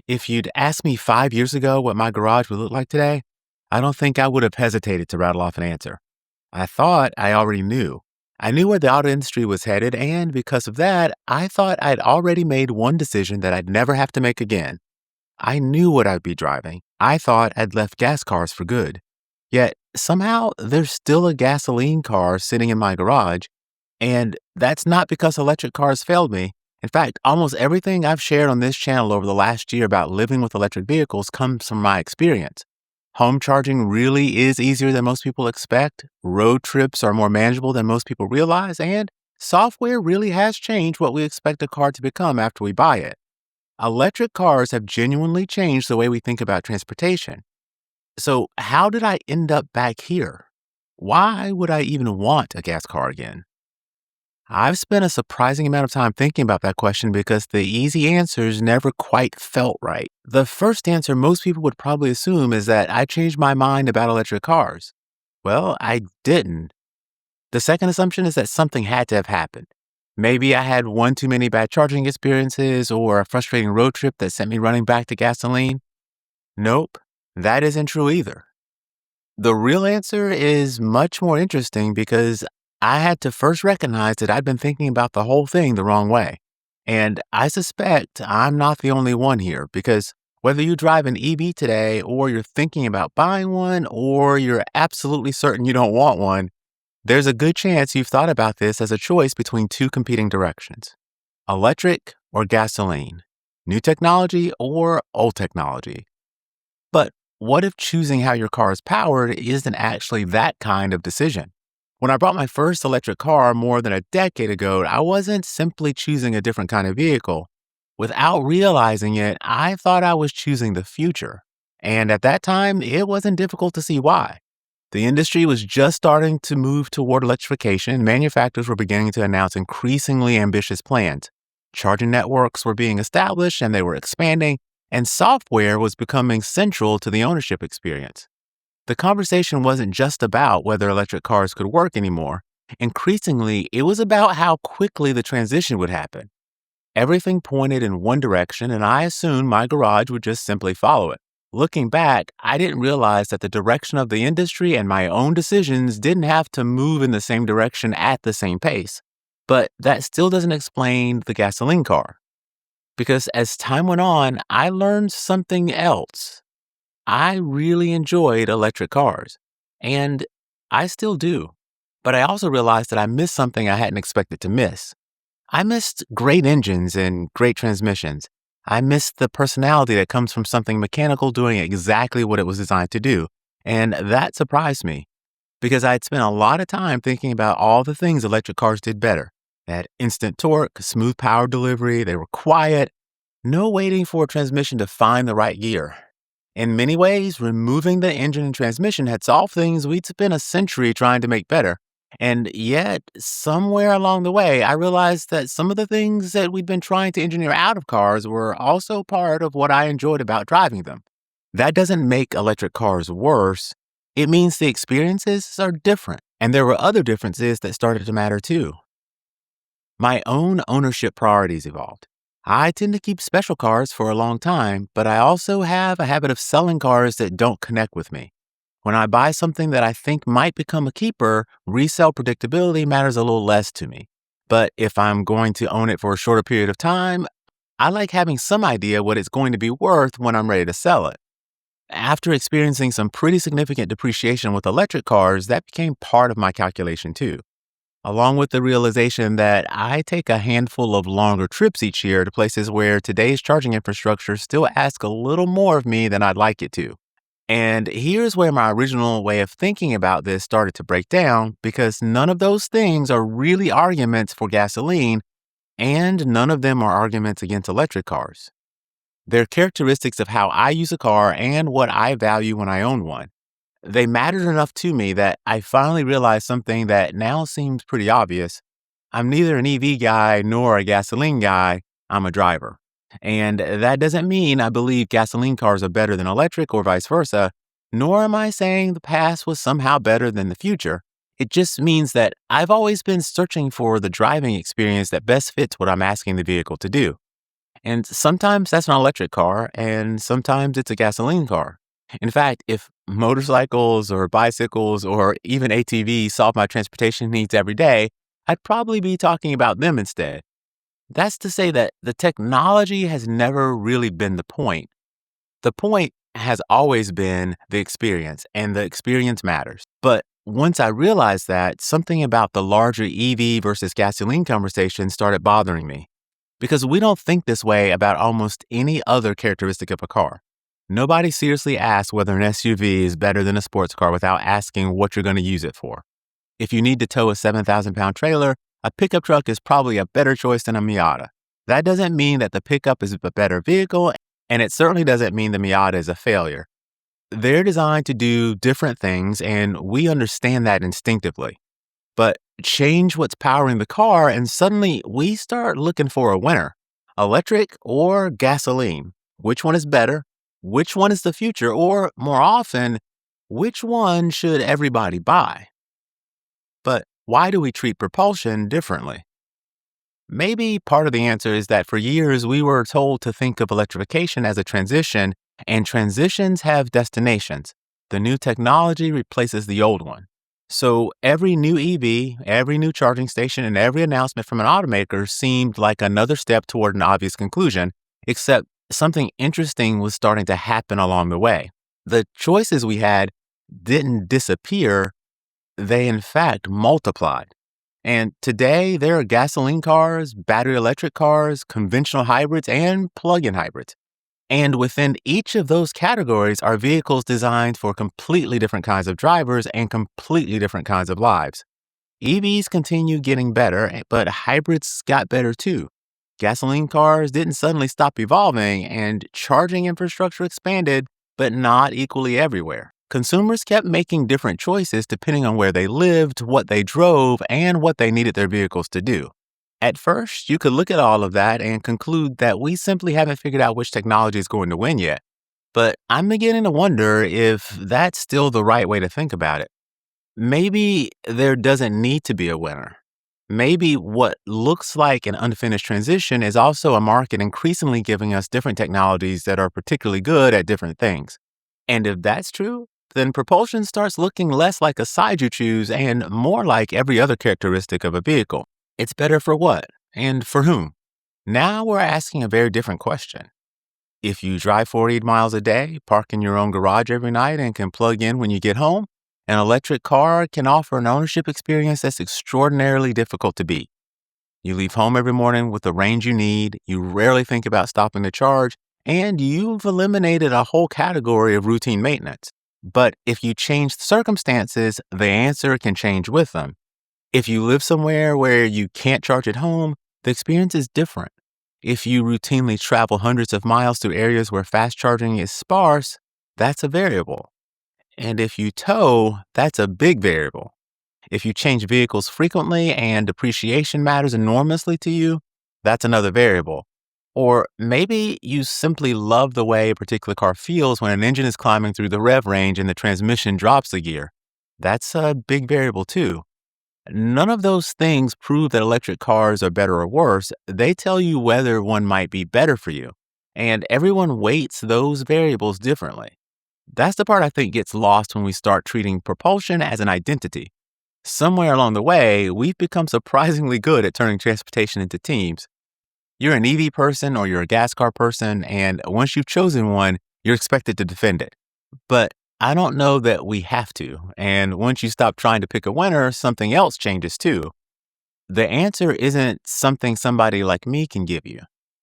If you'd asked me 5 years ago what my garage would look like today, I don't think I would have hesitated to rattle off an answer. I thought I already knew. I knew where the auto industry was headed, and because of that, I thought I'd already made one decision that I'd never have to make again. I knew what I'd be driving. I thought I'd left gas cars for good. Yet, somehow, there's still a gasoline car sitting in my garage, and that's not because electric cars failed me. In fact, almost everything I've shared on this channel over the last year about living with electric vehicles comes from my experience. Home charging really is easier than most people expect. Road trips are more manageable than most people realize, and software really has changed what we expect a car to become after we buy it. Electric cars have genuinely changed the way we think about transportation. So, how did I end up back here? Why would I even want a gas car again? I've spent a surprising amount of time thinking about that question because the easy answers never quite felt right. The first answer most people would probably assume is that I changed my mind about electric cars. Well, I didn't. The second assumption is that something had to have happened. Maybe I had one too many bad charging experiences or a frustrating road trip that sent me running back to gasoline. Nope, that isn't true either. The real answer is much more interesting because I had to first recognize that I'd been thinking about the whole thing the wrong way. And I suspect I'm not the only one here because whether you drive an EV today or you're thinking about buying one or you're absolutely certain you don't want one, there's a good chance you've thought about this as a choice between two competing directions: electric or gasoline, new technology or old technology. But what if choosing how your car is powered isn't actually that kind of decision? When I bought my first electric car more than a decade ago, I wasn't simply choosing a different kind of vehicle. Without realizing it, I thought I was choosing the future. And at that time, it wasn't difficult to see why. The industry was just starting to move toward electrification, and manufacturers were beginning to announce increasingly ambitious plans. Charging networks were being established and they were expanding, and software was becoming central to the ownership experience. The conversation wasn't just about whether electric cars could work anymore. Increasingly, it was about how quickly the transition would happen. Everything pointed in one direction, and I assumed my garage would just simply follow it. Looking back, I didn't realize that the direction of the industry and my own decisions didn't have to move in the same direction at the same pace. But that still doesn't explain the gasoline car. Because as time went on, I learned something else. I really enjoyed electric cars, and I still do. But I also realized that I missed something I hadn't expected to miss. I missed great engines and great transmissions. I missed the personality that comes from something mechanical doing exactly what it was designed to do. And that surprised me because I'd spent a lot of time thinking about all the things electric cars did better. They had instant torque, smooth power delivery, they were quiet, no waiting for a transmission to find the right gear. In many ways, removing the engine and transmission had solved things we'd spent a century trying to make better. And yet, somewhere along the way, I realized that some of the things that we'd been trying to engineer out of cars were also part of what I enjoyed about driving them. That doesn't make electric cars worse. It means the experiences are different. And there were other differences that started to matter too. My own ownership priorities evolved. I tend to keep special cars for a long time, but I also have a habit of selling cars that don't connect with me. When I buy something that I think might become a keeper, resale predictability matters a little less to me. But if I'm going to own it for a shorter period of time, I like having some idea what it's going to be worth when I'm ready to sell it. After experiencing some pretty significant depreciation with electric cars, that became part of my calculation too, along with the realization that I take a handful of longer trips each year to places where today's charging infrastructure still asks a little more of me than I'd like it to. And here's where my original way of thinking about this started to break down, because none of those things are really arguments for gasoline, and none of them are arguments against electric cars. They're characteristics of how I use a car and what I value when I own one. They mattered enough to me that I finally realized something that now seems pretty obvious. I'm neither an EV guy nor a gasoline guy. I'm a driver. And that doesn't mean I believe gasoline cars are better than electric or vice versa, nor am I saying the past was somehow better than the future. It just means that I've always been searching for the driving experience that best fits what I'm asking the vehicle to do. And sometimes that's an electric car, and sometimes it's a gasoline car. In fact, if motorcycles or bicycles or even ATVs solve my transportation needs every day, I'd probably be talking about them instead. That's to say that the technology has never really been the point. The point has always been the experience, and the experience matters. But once I realized that, something about the larger EV versus gasoline conversation started bothering me. Because we don't think this way about almost any other characteristic of a car. Nobody seriously asks whether an SUV is better than a sports car without asking what you're going to use it for. If you need to tow a 7,000-pound trailer, a pickup truck is probably a better choice than a Miata. That doesn't mean that the pickup is a better vehicle, and it certainly doesn't mean the Miata is a failure. They're designed to do different things, and we understand that instinctively. But change what's powering the car, and suddenly we start looking for a winner: electric or gasoline. Which one is better? Which one is the future? Or more often, which one should everybody buy? But why do we treat propulsion differently? Maybe part of the answer is that for years we were told to think of electrification as a transition, and transitions have destinations. The new technology replaces the old one. So every new EV, every new charging station, and every announcement from an automaker seemed like another step toward an obvious conclusion, except something interesting was starting to happen along the way. The choices we had didn't disappear, they in fact multiplied. And today there are gasoline cars, battery electric cars, conventional hybrids, and plug-in hybrids. And within each of those categories are vehicles designed for completely different kinds of drivers and completely different kinds of lives. EVs continue getting better, but hybrids got better too. Gasoline cars didn't suddenly stop evolving, and charging infrastructure expanded, but not equally everywhere. Consumers kept making different choices depending on where they lived, what they drove, and what they needed their vehicles to do. At first, you could look at all of that and conclude that we simply haven't figured out which technology is going to win yet. But I'm beginning to wonder if that's still the right way to think about it. Maybe there doesn't need to be a winner. Maybe what looks like an unfinished transition is also a market increasingly giving us different technologies that are particularly good at different things. And if that's true, then propulsion starts looking less like a side you choose and more like every other characteristic of a vehicle. It's better for what? And for whom? Now we're asking a very different question. If you drive 48 miles a day, park in your own garage every night, and can plug in when you get home, an electric car can offer an ownership experience that's extraordinarily difficult to beat. You leave home every morning with the range you need, you rarely think about stopping to charge, and you've eliminated a whole category of routine maintenance. But if you change the circumstances, the answer can change with them. If you live somewhere where you can't charge at home, the experience is different. If you routinely travel hundreds of miles to areas where fast charging is sparse, that's a variable. And if you tow, that's a big variable. If you change vehicles frequently and depreciation matters enormously to you, that's another variable. Or maybe you simply love the way a particular car feels when an engine is climbing through the rev range and the transmission drops a gear. That's a big variable too. None of those things prove that electric cars are better or worse. They tell you whether one might be better for you. And everyone weights those variables differently. That's the part I think gets lost when we start treating propulsion as an identity. Somewhere along the way, we've become surprisingly good at turning transportation into teams. You're an EV person or you're a gas car person, and once you've chosen one, you're expected to defend it. But I don't know that we have to, and once you stop trying to pick a winner, something else changes too. The answer isn't something somebody like me can give you.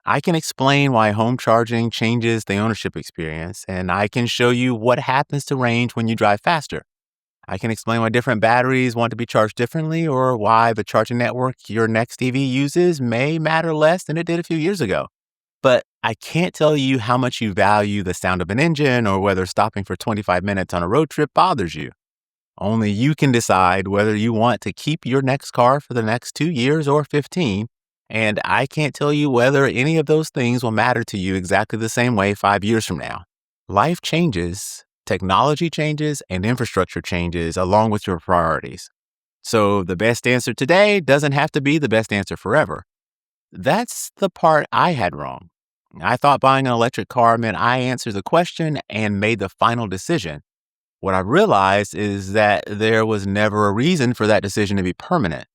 I can explain why home charging changes the ownership experience, and I can show you what happens to range when you drive faster. I can explain why different batteries want to be charged differently, or why the charging network your next EV uses may matter less than it did a few years ago. But I can't tell you how much you value the sound of an engine or whether stopping for 25 minutes on a road trip bothers you. Only you can decide whether you want to keep your next car for the next 2 years or 15, and I can't tell you whether any of those things will matter to you exactly the same way 5 years from now. Life changes, technology changes, and infrastructure changes along with your priorities. So the best answer today doesn't have to be the best answer forever. That's the part I had wrong. I thought buying an electric car meant I answered the question and made the final decision. What I realized is that there was never a reason for that decision to be permanent.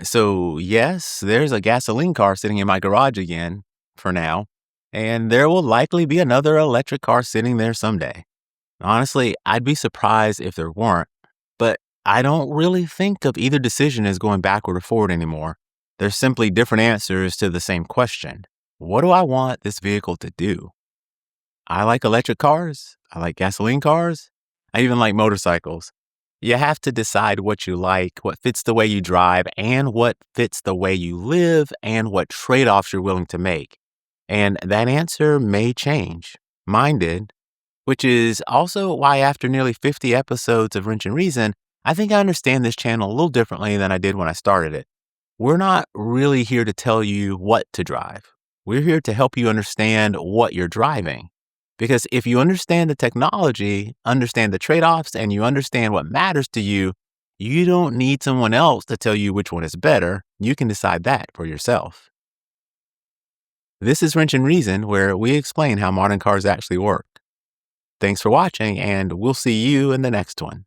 So, yes, there's a gasoline car sitting in my garage again for now, and there will likely be another electric car sitting there someday. Honestly, I'd be surprised if there weren't, but I don't really think of either decision as going backward or forward anymore. They're simply different answers to the same question. What do I want this vehicle to do? I like electric cars. I like gasoline cars. I even like motorcycles. You have to decide what you like, what fits the way you drive, and what fits the way you live, and what trade offs you're willing to make. And that answer may change. Mine did, which is also why, after nearly 50 episodes of Wrench and Reason, I think I understand this channel a little differently than I did when I started it. We're not really here to tell you what to drive. We're here to help you understand what you're driving. Because if you understand the technology, understand the trade offs, and you understand what matters to you, you don't need someone else to tell you which one is better. You can decide that for yourself. This is Wrench and Reason, where we explain how modern cars actually work. Thanks for watching, and we'll see you in the next one.